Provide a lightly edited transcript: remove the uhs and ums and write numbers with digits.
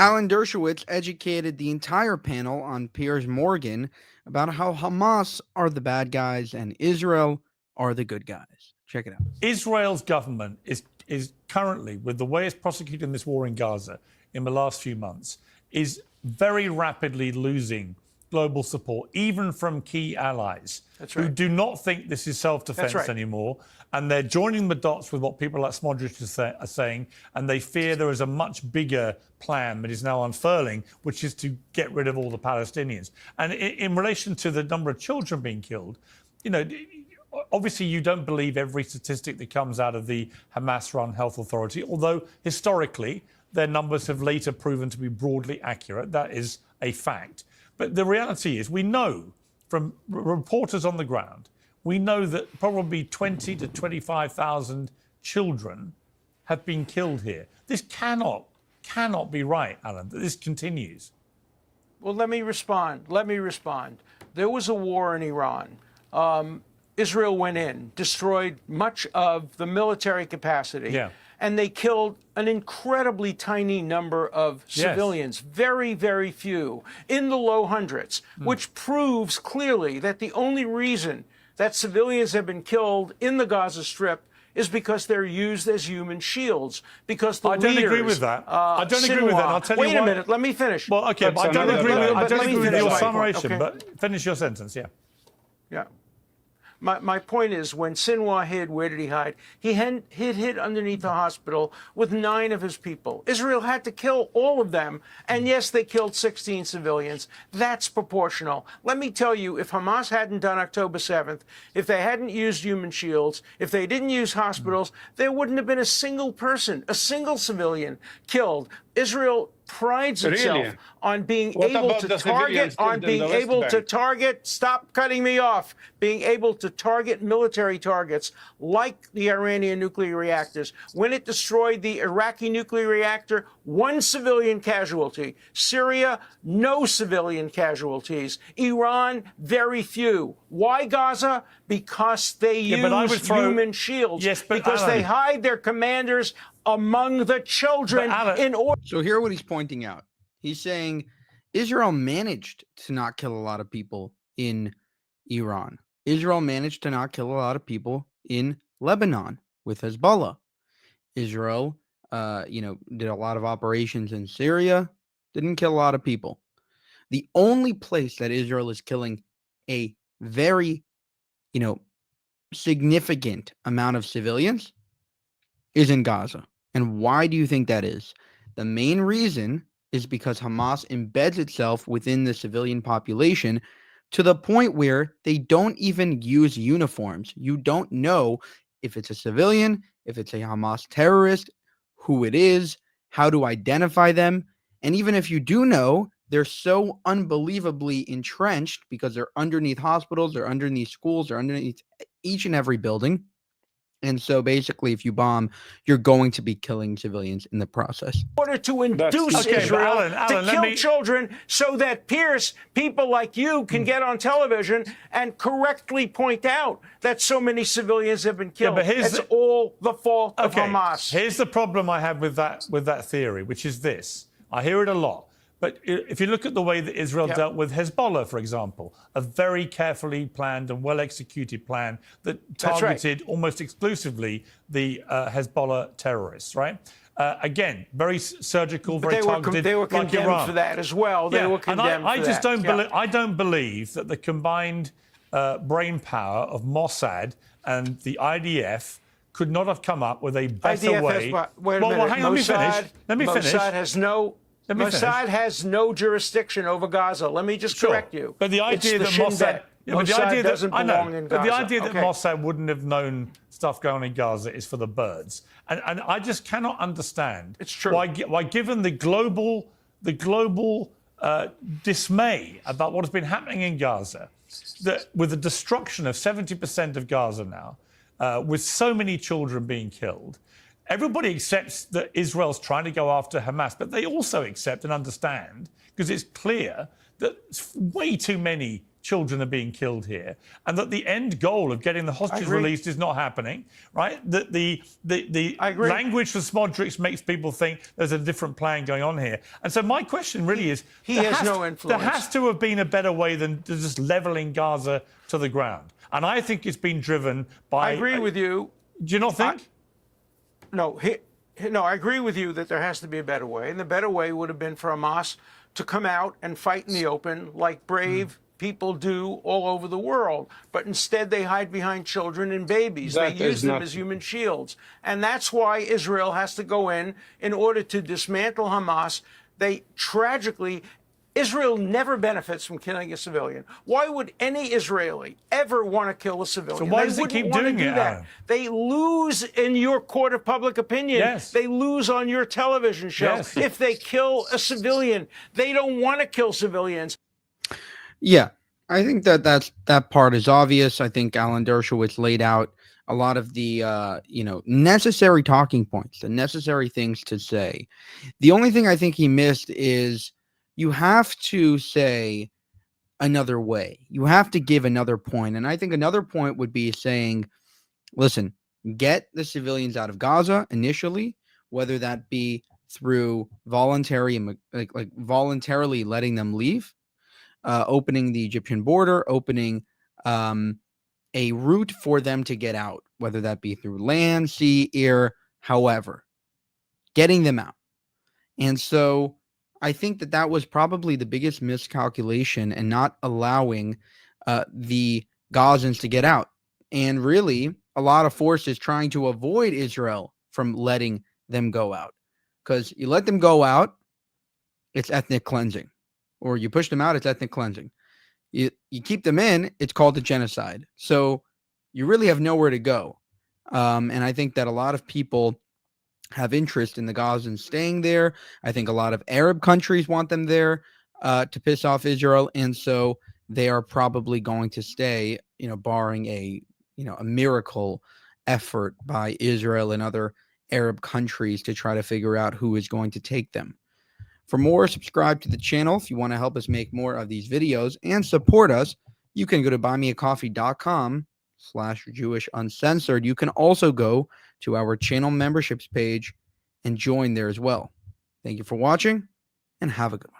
Alan Dershowitz educated the entire panel on Piers Morgan about how Hamas are the bad guys and Israel are the good guys. Check it out. Israel's government is currently, with the way it's prosecuting this war in Gaza in the last few months, is very rapidly losing global support, even from key allies who do not think this is self-defense anymore. And they're joining the dots with what people like Smotrich are saying, and they fear there is a much bigger plan that is now unfurling, which is to get rid of all the Palestinians. And in relation to the number of children being killed, you know, obviously you don't believe every statistic that comes out of the Hamas-run health authority, although historically their numbers have later proven to be broadly accurate. That is a fact. But the reality is, we know from reporters on the ground, we know that probably 20 to 25,000 children have been killed here. This cannot be right, Alan, that this continues. Well, let me respond. There was a war in Iran. Israel went in, destroyed much of the military capacity, and they killed an incredibly tiny number of civilians, very, very few, in the low hundreds, which proves clearly that the only reason that civilians have been killed in the Gaza Strip is because they're used as human shields. Because the leaders, I don't agree with that. I don't agree with that. I'll tell you why. Wait a minute. Let me finish. Well, OK, but I don't agree with your summation, but finish your sentence, Yeah. My point is, when Sinwar hid, where did he hide? He hid underneath the hospital with 9 of his people. Israel had to kill all of them. And yes, they killed 16 civilians. That's proportional. Let me tell you, if Hamas hadn't done October 7th, if they hadn't used human shields, if they didn't use hospitals, there wouldn't have been a single person, a single civilian killed. Israel prides itself on being able to target, stop cutting me off, being able to target military targets like the Iranian nuclear reactors. When it destroyed the Iraqi nuclear reactor, 1 civilian casualty. Syria, no civilian casualties. Iran, very few. Why Gaza? Because they use human shields. Because they hide their commanders among the children in order. So here what he's pointing out. He's saying Israel managed to not kill a lot of people in Iran. Israel managed to not kill a lot of people in Lebanon with Hezbollah. Israel, did a lot of operations in Syria, didn't kill a lot of people. The only place that Israel is killing a very, significant amount of civilians is in Gaza. And why do you think that is? The main reason is because Hamas embeds itself within the civilian population to the point where they don't even use uniforms. You don't know if it's a civilian, if it's a Hamas terrorist, who it is, how to identify them. And even if you do know, they're so unbelievably entrenched because they're underneath hospitals, they're underneath schools, they're underneath each and every building. And so basically, if you bomb, you're going to be killing civilians in the process. In order to induce Israel to kill children so that people like you can get on television and correctly point out that so many civilians have been killed. It's all the fault of Hamas. Here's the problem I have with that theory, which is this. I hear it a lot. But if you look at the way that Israel dealt with Hezbollah, for example, a very carefully planned and well-executed plan that targeted almost exclusively the Hezbollah terrorists, right? Again, very surgical, very targeted. They were condemned for that as well. They were condemned for that. I don't believe that the combined brain power of Mossad and the IDF could not have come up with a better way. Wait a minute. Hang on, let me finish. Mossad has no jurisdiction over Gaza. Let me just correct you. But the idea that Mossad doesn't belong in Gaza. But the idea that Mossad wouldn't have known stuff going on in Gaza is for the birds. And I just cannot understand why, given the global dismay about what has been happening in Gaza, that with the destruction of 70% of Gaza now, with so many children being killed, everybody accepts that Israel's trying to go after Hamas, but they also accept and understand, because it's clear that way too many children are being killed here, and that the end goal of getting the hostages released is not happening, right? That the language from Smodrix makes people think there's a different plan going on here. And so my question really is, he has no influence. There has to have been a better way than just leveling Gaza to the ground. And I think it's been driven by... I agree with you. Do you not think? No, I agree with you that there has to be a better way. And the better way would have been for Hamas to come out and fight in the open like brave people do all over the world. But instead, they hide behind children and babies. They use them as human shields. And that's why Israel has to go in order to dismantle Hamas. They tragically... Israel never benefits from killing a civilian. Why would any Israeli ever want to kill a civilian? So why does it keep doing it, Aaron? They lose in your court of public opinion. Yes. They lose on your television show. Yes. If they kill a civilian, they don't want to kill civilians. Yeah, I think that part is obvious. I think Alan Dershowitz laid out a lot of the necessary talking points, the necessary things to say. The only thing I think he missed is you have to say another way. You have to give another point. And I think another point would be saying, listen, get the civilians out of Gaza initially, whether that be through voluntarily letting them leave, opening the Egyptian border, opening a route for them to get out, whether that be through land, sea, air, however, getting them out. And so I think that was probably the biggest miscalculation and not allowing the Gazans to get out. And really, a lot of forces trying to avoid Israel from letting them go out. Because you let them go out, it's ethnic cleansing. Or you push them out, it's ethnic cleansing. You keep them in, it's called a genocide. So you really have nowhere to go. And I think that a lot of people have interest in the Gazans staying there. I think a lot of Arab countries want them there to piss off Israel. And so they are probably going to stay, barring a miracle effort by Israel and other Arab countries to try to figure out who is going to take them. For more, subscribe to the channel. If you want to help us make more of these videos and support us, you can go to buymeacoffee.com/JewishUncensored. You can also go to our channel memberships page and join there as well. Thank you for watching and have a good one.